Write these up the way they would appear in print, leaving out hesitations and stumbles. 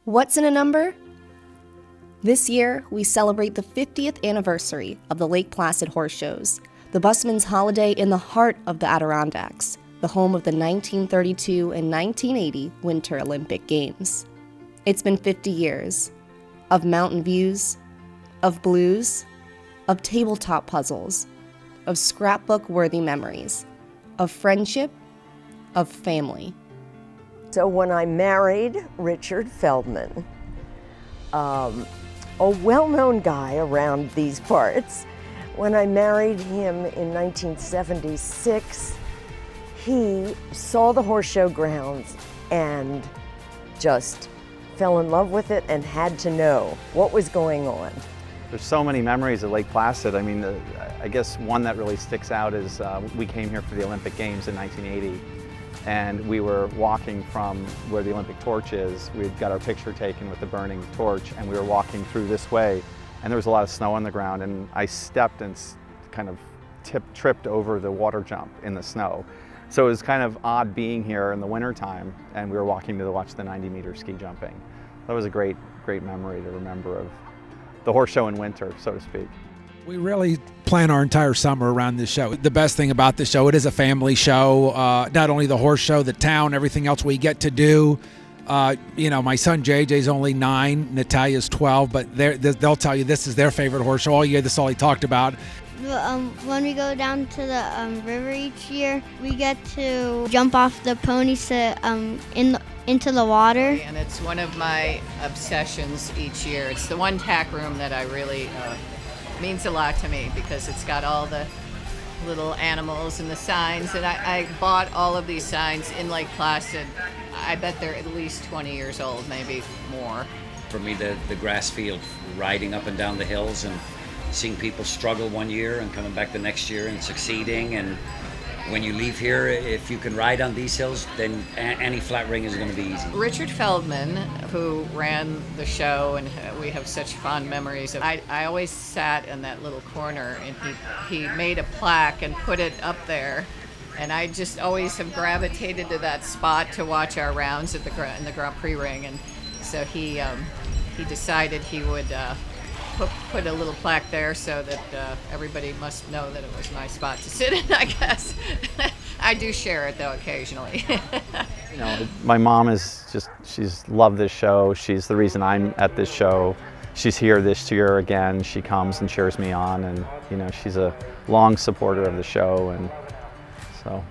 What's in a number? This year, we celebrate the 50th anniversary of the Lake Placid Horse Shows, the busman's holiday in the heart of the Adirondacks, the home of the 1932 and 1980 Winter Olympic Games. It's been 50 years of mountain views, of blues, of tabletop puzzles, of scrapbook-worthy memories, of friendship, of family. So when I married Richard Feldman, a well-known guy around these parts, when I married him in 1976, he saw the horse show grounds and just fell in love with it and had to know what was going on. There's so many memories of Lake Placid. I mean, I guess one that really sticks out is we came here for the Olympic Games in 1980, and we were walking from where the Olympic torch is. We had got our picture taken with the burning torch, and we were walking through this way, and there was a lot of snow on the ground, and I stepped and kind of tripped over the water jump in the snow. So it was kind of odd being here in the wintertime, and we were walking to watch the 90-meter ski jumping. That was a great memory to remember of the horse show in winter, so to speak. We really plan our entire summer around this show. The best thing about this show, it is a family show. Not only the horse show, the town, everything else we get to do. My son JJ's only 9, Natalia's 12, but they'll tell you this is their favorite horse show all year. This is all he talked about. When we go down to the river each year, we get to jump off the ponies into the water. And it's one of my obsessions each year. It's the one tack room that I really means a lot to me because it's got all the little animals and the signs. And I bought all of these signs in Lake Placid. I bet they're at least 20 years old, maybe more. For me, the grass field, riding up and down the hills and seeing people struggle one year and coming back the next year and succeeding. And when you leave here, if you can ride on these hills, then any flat ring is going to be easy. Richard Feldman, who ran the show, and we have such fond memories of, I always sat in that little corner, and he made a plaque and put it up there. And I just always have gravitated to that spot to watch our rounds at in the Grand Prix ring. And so he decided he would put a little plaque there so that everybody must know that it was my spot to sit in, I guess. I do share it, though, occasionally. My mom she's loved this show. She's the reason I'm at this show. She's here this year again. She comes and cheers me on, and, she's a long supporter of the show, and so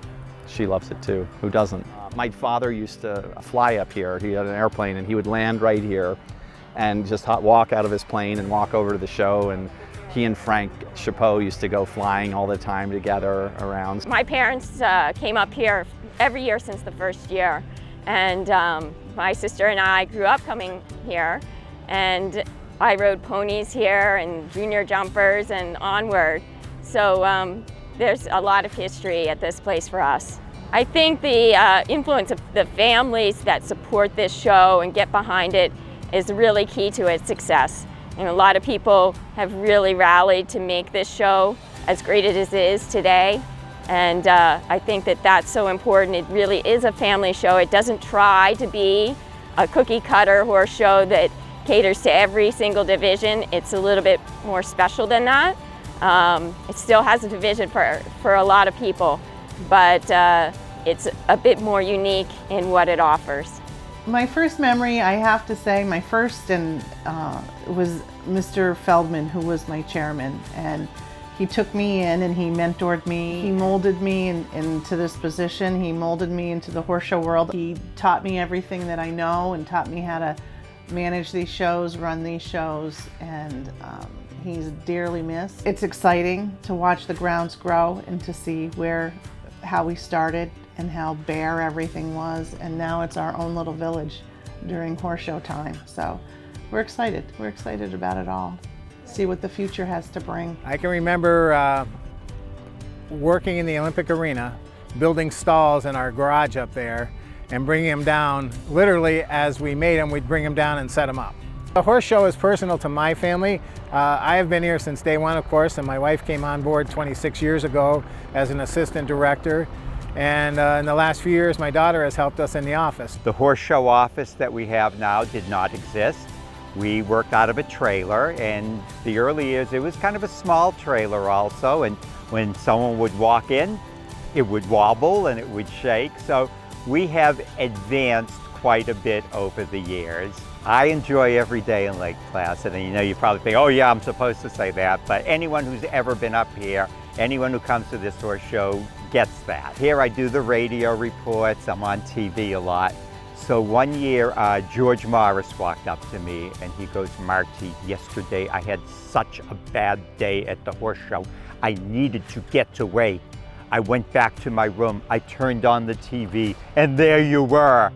she loves it, too. Who doesn't? My father used to fly up here. He had an airplane, and he would land right here and just walk out of his plane and walk over to the show. And he and Frank Chapeau used to go flying all the time together around. My parents came up here every year since the first year. And my sister and I grew up coming here. And I rode ponies here and junior jumpers and onward. So there's a lot of history at this place for us. I think the influence of the families that support this show and get behind it is really key to its success. And a lot of people have really rallied to make this show as great as it is today. And I think that that's so important. It really is a family show. It doesn't try to be a cookie cutter horse show that caters to every single division. It's a little bit more special than that. It still has a division for a lot of people, but it's a bit more unique in what it offers. My first memory, I have to say, was Mr. Feldman, who was my chairman, and he took me in and he mentored me. He molded me into this position. He molded me into the horse show world. He taught me everything that I know and taught me how to manage these shows, run these shows, and he's dearly missed. It's exciting to watch the grounds grow and to see how we started and how bare everything was, and now it's our own little village during horse show time. So we're excited. We're excited about it all. See what the future has to bring. I can remember working in the Olympic Arena, building stalls in our garage up there, and bringing them down. Literally, as we made them, we'd bring them down and set them up. The horse show is personal to my family. I have been here since day one, of course, and my wife came on board 26 years ago as an assistant director. And in the last few years, my daughter has helped us in the office. The horse show office that we have now did not exist. We worked out of a trailer, and the early years it was kind of a small trailer also, and when someone would walk in, it would wobble and it would shake. So we have advanced quite a bit over the years. I enjoy every day in Lake Placid, and you probably think, oh yeah, I'm supposed to say that, but anyone who's ever been up here, anyone who comes to this horse show gets that. Here I do the radio reports, I'm on TV a lot. So one year, George Morris walked up to me and he goes, Marty, yesterday I had such a bad day at the horse show. I needed to get away. I went back to my room, I turned on the TV, and there you were.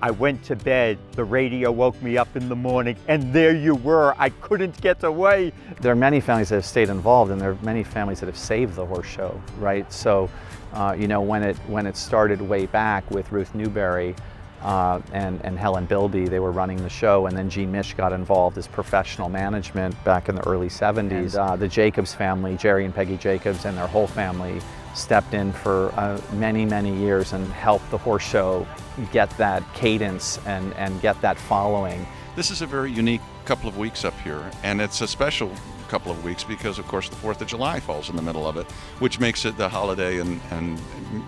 I went to bed, the radio woke me up in the morning, and there you were. I couldn't get away. There are many families that have stayed involved, and there are many families that have saved the horse show, right? So, when it started way back with Ruth Newberry and Helen Bilby, they were running the show, and then Gene Misch got involved as professional management back in the early 70s. The Jacobs family, Jerry and Peggy Jacobs and their whole family, stepped in for many, many years and helped the horse show get that cadence and get that following. This is a very unique couple of weeks up here, and it's a special couple of weeks because, of course, the 4th of July falls in the middle of it, which makes it the holiday and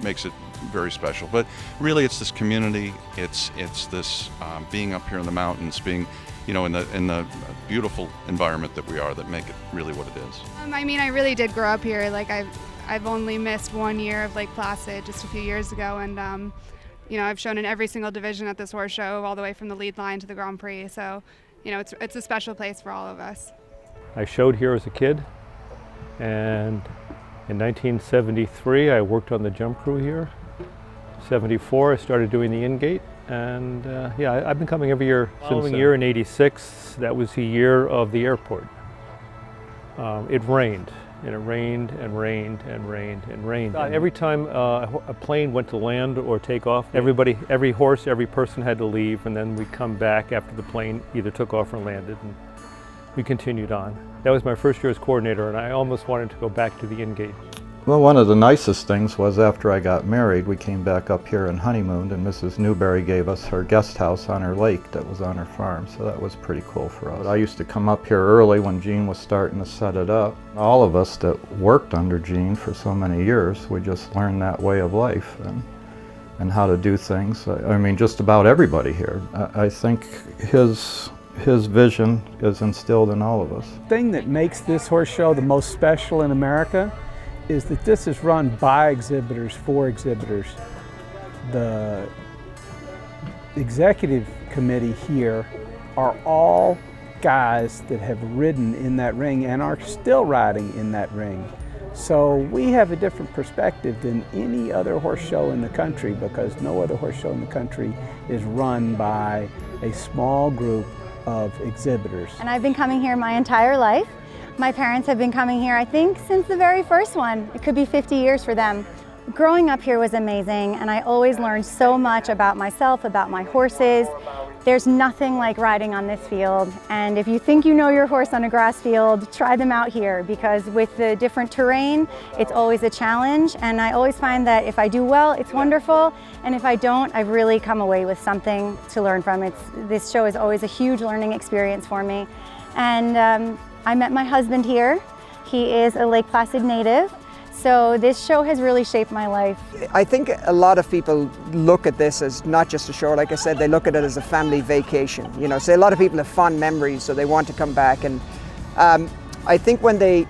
makes it very special. But really, it's this community, it's this being up here in the mountains, being in the beautiful environment that we are, that make it really what it is. I really did grow up here. Like I've only missed 1 year of Lake Placid just a few years ago, and I've shown in every single division at this horse show, all the way from the lead line to the Grand Prix. So, it's a special place for all of us. I showed here as a kid, and in 1973 I worked on the jump crew here. 74 I started doing the in-gate, and I've been coming every year. Following year in 86, that was the year of the airport. It rained. And it rained and rained and rained and rained. Every time a plane went to land or take off, every horse, every person had to leave, and then we'd come back after the plane either took off or landed, and we continued on. That was my first year as coordinator, and I almost wanted to go back to the in-gate. Well, one of the nicest things was after I got married, we came back up here and honeymooned, and Mrs. Newberry gave us her guest house on her lake that was on her farm, so that was pretty cool for us. I used to come up here early when Gene was starting to set it up. All of us that worked under Gene for so many years, we just learned that way of life and how to do things. I mean, just about everybody here. I think his vision is instilled in all of us. The thing that makes this horse show the most special in America is that this is run by exhibitors for exhibitors. The executive committee here are all guys that have ridden in that ring and are still riding in that ring. So we have a different perspective than any other horse show in the country, because no other horse show in the country is run by a small group of exhibitors. And I've been coming here my entire life. My parents have been coming here, I think, since the very first one. It could be 50 years for them. Growing up here was amazing, and I always learned so much about myself, about my horses. There's nothing like riding on this field, and if you think you know your horse on a grass field, try them out here, because with the different terrain, it's always a challenge, and I always find that if I do well, it's wonderful, and if I don't, I've really come away with something to learn from. This show is always a huge learning experience for me, and I met my husband here. He is a Lake Placid native, so this show has really shaped my life. I think a lot of people look at this as not just a show. Like I said, they look at it as a family vacation. So a lot of people have fond memories, so they want to come back. And I think when they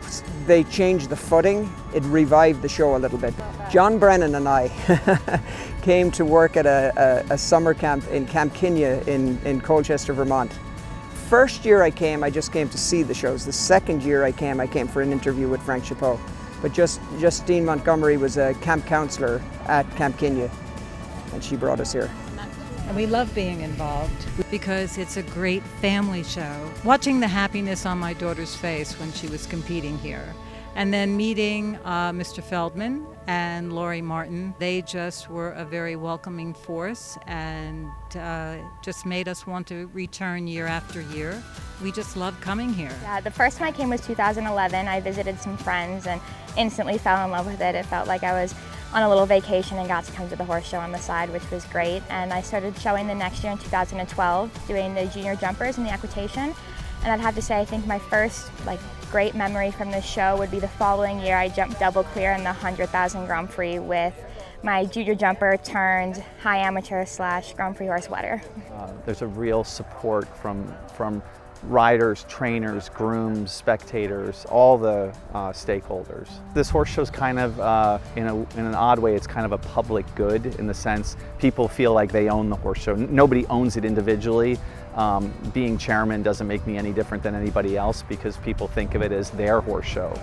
changed the footing, it revived the show a little bit. John Brennan and I came to work at a summer camp in Camp Kinya in Colchester, Vermont. First year I just came to see the shows. The second year I came for an interview with Frank Chapeau. But Justine Montgomery was a camp counselor at Camp Kinya, and she brought us here. And we love being involved because it's a great family show. Watching the happiness on my daughter's face when she was competing here, and then meeting Mr. Feldman and Laurie Martin, they just were a very welcoming force and just made us want to return year after year. we just love coming here. Yeah, the first time I came was 2011. I visited some friends and instantly fell in love with it. It felt like I was on a little vacation and got to come to the horse show on the side, which was great. And I started showing the next year in 2012, doing the junior jumpers and the equitation. And I'd have to say, I think my first great memory from this show would be the following year. I jumped double clear in the 100,000 Grand Prix with my junior jumper turned high amateur / Grand Prix horse wetter. There's a real support from riders, trainers, grooms, spectators, all the stakeholders. This horse show's kind of, in an odd way, it's kind of a public good in the sense people feel like they own the horse show. Nobody owns it individually. Being chairman doesn't make me any different than anybody else because people think of it as their horse show.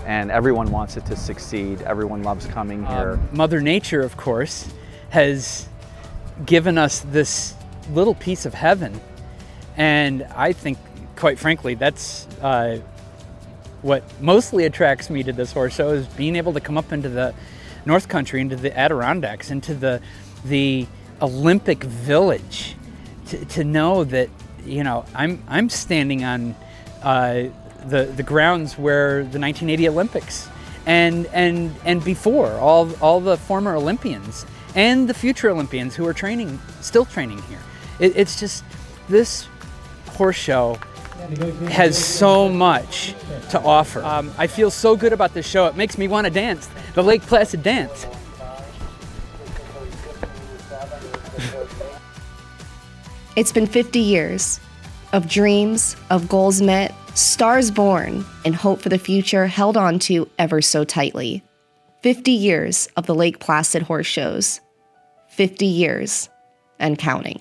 And everyone wants it to succeed. Everyone loves coming here. Mother Nature, of course, has given us this little piece of heaven. And I think, quite frankly, that's what mostly attracts me to this horse show is being able to come up into the North Country, into the Adirondacks, into the Olympic Village, to know that, you know, I'm standing on the grounds where the 1980 Olympics and before all the former Olympians and the future Olympians who are still training here. It's just this horse show has so much to offer. I feel so good about this show. It makes me want to dance, the Lake Placid dance. It's been 50 years of dreams, of goals met, stars born, and hope for the future held on to ever so tightly. 50 years of the Lake Placid horse shows. 50 years and counting.